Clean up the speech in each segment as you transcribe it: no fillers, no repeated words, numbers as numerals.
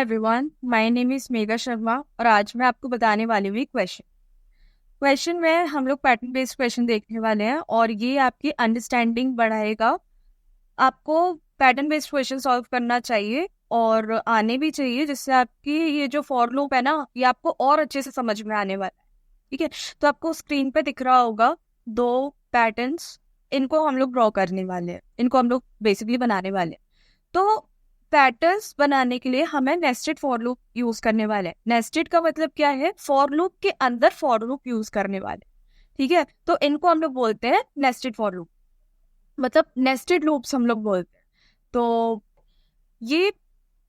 Everyone, my name is mega Sharma और आज मैं आपको बताने वाली हूँ क्वेश्चन में हम लोग पैटर्न बेस्ड क्वेश्चन देखने वाले हैं और ये आपकी अंडरस्टैंडिंग बढ़ाएगा। आपको पैटर्न बेस्ड क्वेश्चन सॉल्व करना चाहिए और आने भी चाहिए, जिससे आपकी ये जो फॉर लूप है ना, ये आपको और अच्छे से समझ में आने वाला है। ठीक है, तो आपको स्क्रीन पे दिख रहा होगा दो पैटर्न्स। इनको हम लोग ड्रॉ करने वाले हैं, इनको हम लोग बेसिकली बनाने वाले हैं। तो पैटर्न्स बनाने के लिए हमें नेस्टेड फॉर लूप यूज करने वाले हैं। नेस्टेड का मतलब क्या है? फॉर लूप के अंदर फॉर लूप यूज करने वाले। ठीक है, तो इनको हम लोग बोलते हैं नेस्टेड फॉर लूप, मतलब नेस्टेड लूप्स हम लोग बोलते हैं। तो ये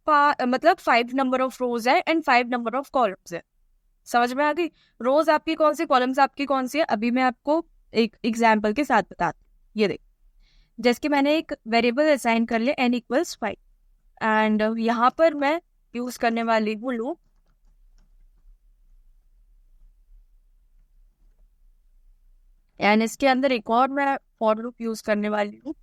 मतलब 5 नंबर ऑफ रोज है एंड 5 नंबर ऑफ कॉलम्स है। समझ में आ गई? रोज आपकी कौन सी, कॉलम्स आपकी कौन सी है, अभी मैं आपको एक एग्जाम्पल के साथ बताती हूँ। ये देख, जैसे कि मैंने एक वेरिएबल असाइन कर लिया n=5 एंड यहाँ पर मैं यूज करने वाली हूँ लूप। एंड इसके अंदर एक और मैं फॉर लूप यूज करने वाली हूँ।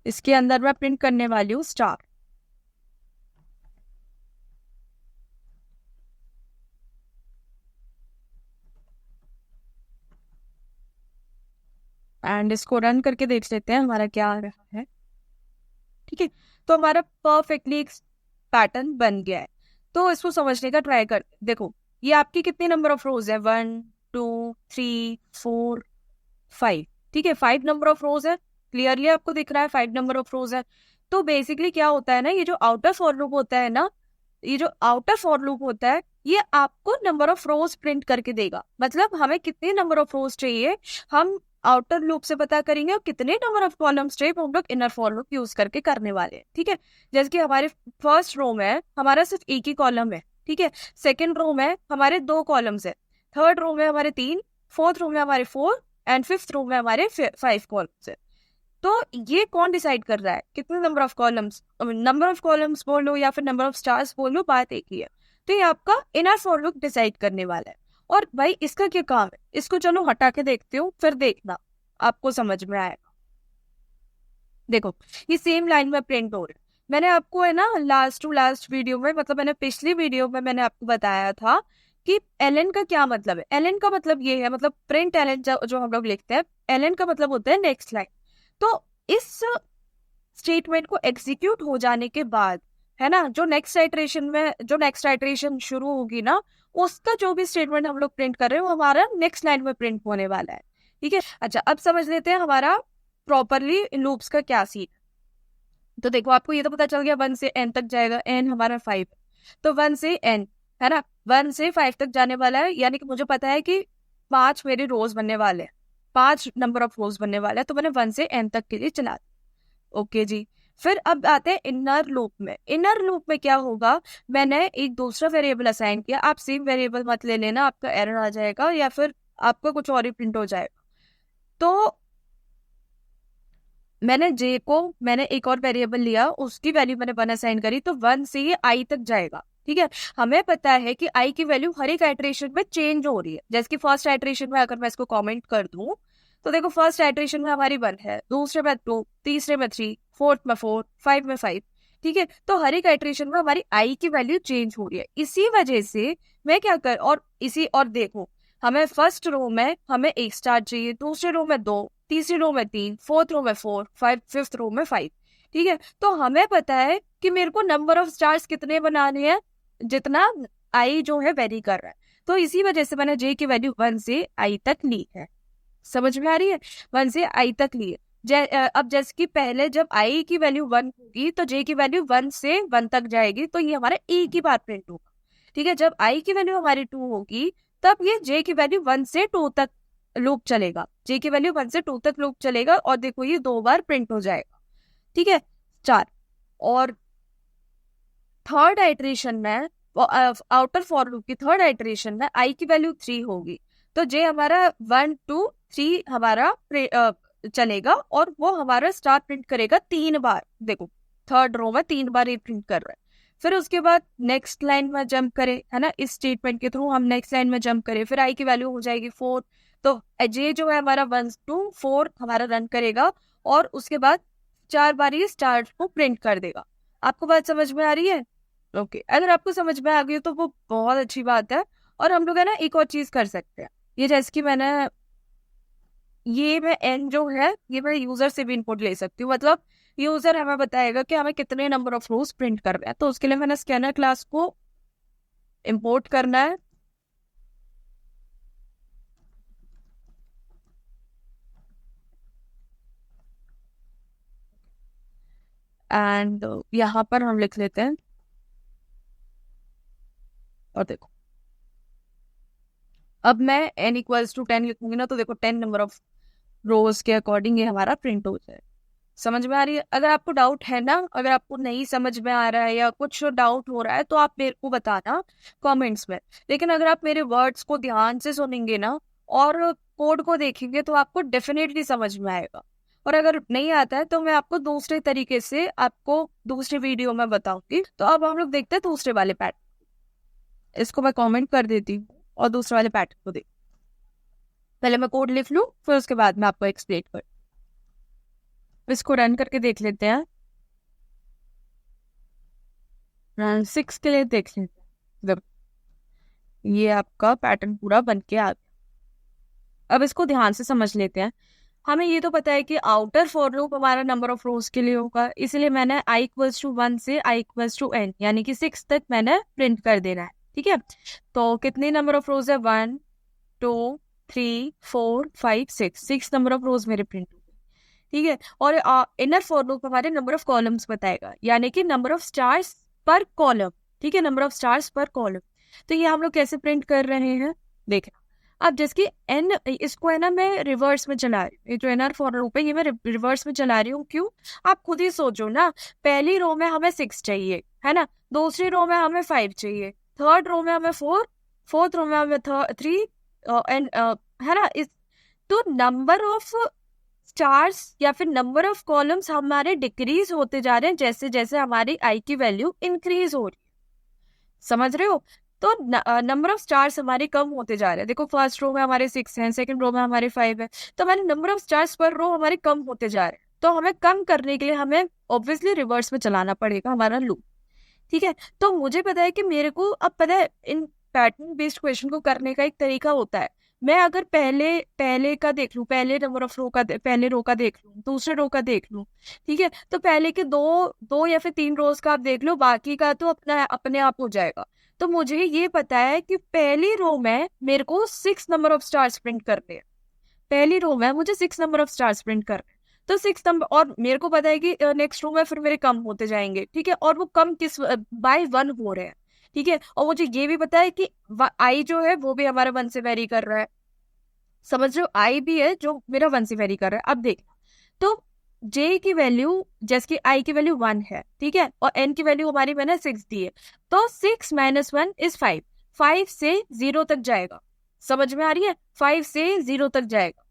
इसके अंदर मैं प्रिंट करने वाली हूँ स्टार। एंड इसको रन करके देख लेते हैं हमारा क्या आ रहा है। ठीक है, तो हमारा परफेक्टली एक पैटर्न बन गया है। तो इसको समझने का ट्राई कर, देखो ये आपकी कितनी नंबर ऑफ रोज है? 1 2 3 4 5। ठीक है, 5 नंबर ऑफ रोज है। क्लियरली आपको दिख रहा है 5 नंबर ऑफ रोज है। तो बेसिकली क्या होता है ना, ये जो आउटर फॉर लूप होता है ना, ये जो आउटर फॉर लूप होता है, ये आपको नंबर ऑफ रोज प्रिंट करके देगा। मतलब हमें कितने नंबर ऑफ रोज चाहिए, हम आउटर लूप से पता करेंगे, और कितने नंबर ऑफ कॉलम्स चाहिए हम लोग इनर फॉर लूप यूज करके करने वाले हैं। ठीक है, जैसे कि हमारे फर्स्ट रो में हमारा सिर्फ एक ही कॉलम है। ठीक है, सेकेंड रो में हमारे 2 कॉलम्स है, थर्ड रो में हमारे 3, फोर्थ रो में हमारे 4 एंड फिफ्थ रो में हमारे 5 कॉलम्स है। तो ये कौन डिसाइड कर रहा है कितने number of columns? Number of columns बोल लो या फिर नंबर ऑफ स्टार्स बोल लो, बात एक ही है। तो ये आपका इनर फॉर लूप डिसाइड करने वाला है। और भाई इसका क्या काम है, इसको चलो हटा के देखते हो, फिर देखना आपको समझ में आएगा। देखो ये सेम लाइन में प्रिंट हो रहा है। मैंने आपको है ना लास्ट टू लास्ट वीडियो में, मतलब मैंने पिछली वीडियो में मैंने आपको बताया था कि एलएन का क्या मतलब है। एलएन का मतलब ये है, मतलब प्रिंट एलएन जो हम लोग लिखते हैं, एलएन का मतलब होता है नेक्स्ट लाइन। तो इस स्टेटमेंट को एग्जीक्यूट हो जाने के बाद है ना, जो नेक्स्ट आइटरेशन शुरू होगी ना, उसका जो भी स्टेटमेंट हम लोग प्रिंट कर रहे हैं वो हमारा नेक्स्ट लाइन में प्रिंट होने वाला है। ठीक है, अच्छा अब समझ लेते हैं हमारा प्रॉपरली लूप्स का क्या सीन। तो देखो आपको ये तो पता चल गया 1 से n तक जाएगा, n हमारा 5, तो 1 से n है ना, 1 से 5 तक जाने वाला है। यानी कि मुझे पता है कि 5 मेरे रोज बनने वाले हैं, 5 नंबर ऑफ रोज बनने वाला है, तो मैंने 1 से n तक के लिए चला दिया। ओके जी, फिर अब आते हैं इनर लूप में। इनर लूप में क्या होगा, मैंने एक दूसरा वेरिएबल असाइन किया। आप सेम वेरिएबल मत ले लेना, आपका एरर आ जाएगा या फिर आपका कुछ और ही प्रिंट हो जाएगा। तो मैंने एक और वेरिएबल लिया, उसकी वैल्यू मैंने 1 असाइन करी, तो 1 से ये i तक जाएगा। ठीक है, हमें पता है कि i की वैल्यू हर एक आइटरेशन में चेंज हो रही है। जैसे कि फर्स्ट आइटरेशन में अगर मैं इसको कमेंट कर दूं, तो देखो फर्स्ट आइटरेशन में हमारी 1 है, दूसरे में 2, तीसरे में 3, फोर्थ में 4, 5 में 5। ठीक है, तो हर एक आइटरेशन में हमारी i की वैल्यू चेंज हो रही है। इसी वजह से मैं क्या कर, और देखो हमें फर्स्ट रो में हमें 1 स्टार चाहिए, दूसरे रो में 2, तीसरी रो में 3, फोर्थ रो में 4, फिफ्थ रो में 5। ठीक है, तो हमें पता है कि मेरे को नंबर ऑफ स्टार्स कितने बनाने हैं, जितना आई जो है वेरी कर रहा है। तो इसी वजह से मैंने जे की वैल्यू 1 से आई तक ली है। समझ में आ रही है? 1 से आई तक ली है। अब जैसे कि पहले जब आई की वैल्यू 1 होगी तो जे की वैल्यू 1 से 1 तक जाएगी, तो ये हमारा ए की बार प्रिंट होगा। ठीक है, जब आई की वैल्यू हमारी 2 होगी, तब ये जे की वैल्यू 1 से 2 तक लूप चलेगा। जे की वैल्यू 1 से 2 तक लूप चलेगा और देखो ये 2 बार प्रिंट हो जाएगा। ठीक है, 4। और थर्ड आइटरेशन में, आउटर फॉर लूप की थर्ड आइटरेशन में आई की वैल्यू 3 होगी, तो जे हमारा 1 2 3 हमारा चलेगा और वो हमारा स्टार प्रिंट करेगा 3 बार। देखो थर्ड रो में 3 बार ये प्रिंट कर रहा है। फिर उसके बाद नेक्स्ट लाइन में जंप करे, है ना, इस स्टेटमेंट के थ्रू हम नेक्स्ट लाइन में जंप करें, फिर आई की वैल्यू हो जाएगी 4, तो जे जो है हमारा 1 to 4 हमारा रन करेगा और उसके बाद 4 बार ये स्टार को प्रिंट कर देगा। आपको बात समझ में आ रही है? ओके, अगर आपको समझ में आ गई तो वो बहुत अच्छी बात है। और हम लोग है ना एक और चीज कर सकते हैं, ये जैसे कि मैं एन जो है ये मैं यूजर से भी इनपुट ले सकती हूँ। मतलब यूजर हमें बताएगा कि हमें कितने नंबर ऑफ रोज प्रिंट कर रहे हैं, तो उसके लिए मैंने स्कैनर क्लास को इम्पोर्ट करना है। एंड यहाँ पर हम लिख लेते हैं, और देखो अब मैं n इक्वल्स टू 10 लिखूंगी ना, तो देखो 10 नंबर ऑफ रोज के अकॉर्डिंग ये हमारा प्रिंट हो जाए। समझ में आ रही है? अगर आपको डाउट है ना, अगर आपको नहीं समझ में आ रहा है या कुछ डाउट हो रहा है तो आप मेरे को बताना कमेंट्स में। लेकिन अगर आप मेरे वर्ड्स को ध्यान से सुनेंगे ना और कोड को देखेंगे तो आपको डेफिनेटली समझ में आएगा। और अगर नहीं आता है तो मैं आपको दूसरे तरीके से आपको दूसरे वीडियो में बताऊंगी। तो अब हम लोग देखते हैं दूसरे वाले पैटर्न। इसको मैं कमेंट कर देती हूँ और दूसरे वाले पैटर्न को देख, पहले मैं कोड लिख लूँ फिर उसके बाद मैं आपको एक्सप्लेन कर। इसको रन करके देख लेते हैं। रन 6 के लिए देख लेते हैं। देखो ये आपका पैटर्न पूरा बन के आ गया। अब इसको ध्यान से समझ लेते हैं। हमें ये तो पता है कि आउटर फॉर लूप हमारा नंबर ऑफ रोज के लिए होगा, इसलिए मैंने i इक्वल्स टू 1 से i इक्वल्स टू n यानी कि 6 तक मैंने प्रिंट कर देना है। ठीक है, तो कितने नंबर ऑफ रोज है? 1 2 3 4 5 6 नंबर ऑफ रोज मेरे प्रिंट हो गए। ठीक है, और इनर फॉर लूप हमारे नंबर ऑफ कॉलम्स बताएगा, यानी कि नंबर ऑफ स्टार्स पर कॉलम। ठीक है, नंबर ऑफ स्टार्स पर कॉलम। तो ये हम लोग कैसे प्रिंट कर रहे हैं देखना। अब जैसे एन, इसको है ना मैं रिवर्स में चला रही हूँ, ये जो इनर फॉर लूप है ये मैं रिवर्स में चला रही हूँ। क्यों? आप खुद ही सोचो ना, पहली रो में हमें 6 चाहिए है ना, दूसरी रो में हमें 5 चाहिए, थर्ड रो में हमें 4, फोर्थ रो में हमें 3 एंड है ना। इस तो नंबर ऑफ स्टार्स या फिर नंबर ऑफ कॉलम्स हमारे डिक्रीज होते जा रहे हैं जैसे जैसे हमारी आई की वैल्यू इंक्रीज हो रही है। समझ रहे हो? तो नंबर ऑफ स्टार्स हमारे कम होते जा रहे हैं। देखो फर्स्ट रो में हमारे 6 हैं, सेकंड रो में हमारे 5 है, तो हमारे नंबर ऑफ स्टार्स पर रो हमारे कम होते जा रहे हैं। तो हमें कम करने के लिए हमें ऑब्वियसली रिवर्स में चलाना पड़ेगा हमारा लूप। ठीक है, तो मुझे पता है कि मेरे को अब पता है इन पैटर्न बेस्ड क्वेश्चन को करने का एक तरीका होता है। मैं अगर पहले पहले का देख लूं, पहले नंबर ऑफ रो का पहले रो का देख लूं, दूसरे रो का देख लूं, ठीक है, तो पहले के दो दो या फिर 3 रोज का आप देख लो, बाकी का तो अपने आप हो जाएगा। तो मुझे ये पता है कि पहली रो में मेरे को 6 नंबर ऑफ स्टार्स प्रिंट करने हैं। पहली रो में मुझे 6 नंबर ऑफ स्टार्स प्रिंट करने हैं, तो 6 नंबर, और मेरे को पता है कि नेक्स्ट रो में फिर मेरे कम होते जाएंगे। ठीक है, और वो कम किस बाय 1 हो रहे हैं। ठीक है, और मुझे ये भी पता है कि आई जो है वो भी हमारा 1 से वेरी कर रहा है। समझ रहे हो? आई भी है जो मेरा 1 से वेरी कर रहा है। अब देख, तो जे की वैल्यू, जैसे कि आई की वैल्यू 1 है, ठीक है, और एन की वैल्यू हमारी मैंने 6 दी है, तो 6 - 1 इज 5। 5 से 0 तक जाएगा। समझ में आ रही है? 5 से 0 तक जाएगा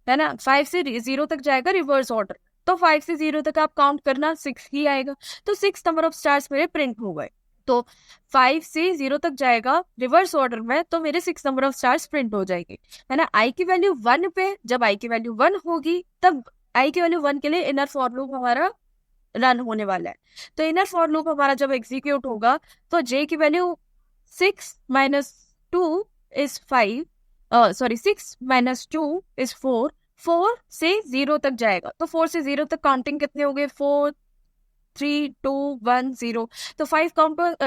है ना, 5 से 0 तक जाएगा रिवर्स ऑर्डर। तो 5 से 0 तक आप काउंट करना, 6 ही आएगा। तो 6 नंबर ऑफ स्टार्स मेरे प्रिंट हो गए। तो 5 से 0 तक जाएगा रिवर्स ऑर्डर में, तो मेरे 6 नंबर ऑफ स्टार्स प्रिंट हो जाएंगे, है ना। आई की वैल्यू 1 पे, जब आई की वैल्यू 1 होगी तब आई की वैल्यू 1 के लिए इनर फॉर लूप हमारा रन होने वाला है। तो इनर फॉर लूप हमारा जब एग्जीक्यूट होगा तो जे की वैल्यू 6 - 2 इज 5, सॉरी 6 - 2 इज 4। 4 से 0 तक जाएगा, तो 4 से 0 तक काउंटिंग कितने हो गए? 4 3 2 1 0। तो 5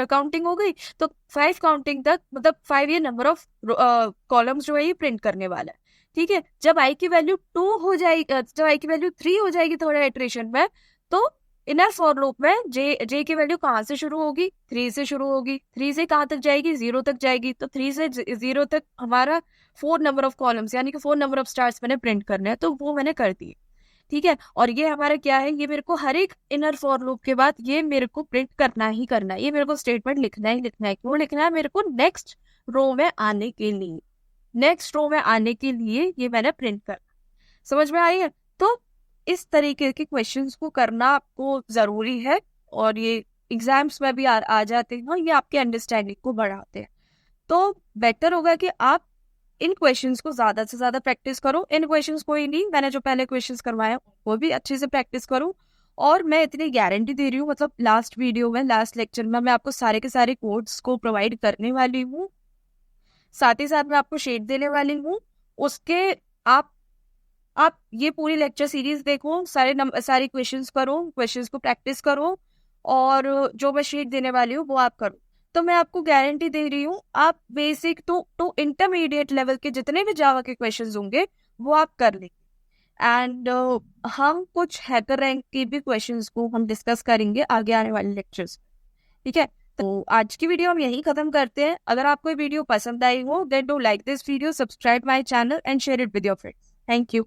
काउंटिंग हो गई। तो 5 काउंटिंग तक, मतलब 5 ये नंबर ऑफ कॉलम्स जो है ये प्रिंट करने वाला है। ठीक है, जब आई की वैल्यू 2 हो जाएगी, जब आई की वैल्यू 3 हो जाएगी थोड़ा इटरेशन में, तो इनर फॉर लूप में जे की वैल्यू कहाँ से शुरू होगी? 3 से शुरू होगी। 3 से कहाँ तक जाएगी? 0 तक जाएगी। तो 3 से 0 तक हमारा 4 नंबर ऑफ कॉलम्स यानी कि 4 नंबर ऑफ स्टार्स मैंने प्रिंट करने हैं, तो वो मैंने कर दिए। ठीक है, और ये हमारा क्या है, ये मेरे को हर एक इनर फॉर लूप के बाद ये मेरे को प्रिंट करना ही करना है, ये मेरे को स्टेटमेंट लिखना ही लिखना है। क्यों लिखना है? मेरे को नेक्स्ट रो में आने के लिए, नेक्स्ट रो में आने के लिए ये मैंने प्रिंट करना। समझ में आई है? तो इस तरीके के क्वेश्चंस को करना आपको जरूरी है, और ये एग्जाम्स में भी आ जाते हैं, और ये आपके अंडरस्टैंडिंग को बढ़ाते हैं। तो बेटर होगा कि आप इन क्वेश्चंस को ज्यादा से ज्यादा प्रैक्टिस करो। इन क्वेश्चंस को ही नहीं, मैंने जो पहले क्वेश्चंस करवाए वो भी अच्छे से प्रैक्टिस करो। और मैं इतनी गारंटी दे रही हूँ, मतलब लास्ट वीडियो में, लास्ट लेक्चर में मैं आपको सारे के सारे कोड्स को प्रोवाइड करने वाली हूँ, साथ ही साथ मैं आपको शेड देने वाली हूँ उसके। आप ये पूरी लेक्चर सीरीज देखो, सारे क्वेश्चंस करो, क्वेश्चंस को प्रैक्टिस करो, और जो मैं शीट देने वाली हूँ वो आप करो। तो मैं आपको गारंटी दे रही हूँ, आप बेसिक टू इंटरमीडिएट लेवल के जितने भी जावा के क्वेश्चंस होंगे वो आप कर लेंगे। एंड हम कुछ हैकर रैंक के भी क्वेश्चंस को हम डिस्कस करेंगे आगे आने वाले लेक्चर्स। ठीक है, तो आज की वीडियो हम यहीं खत्म करते हैं। अगर आपको ये वीडियो पसंद आई हो, then do like this video, subscribe my channel and share it with your friends. Thank you.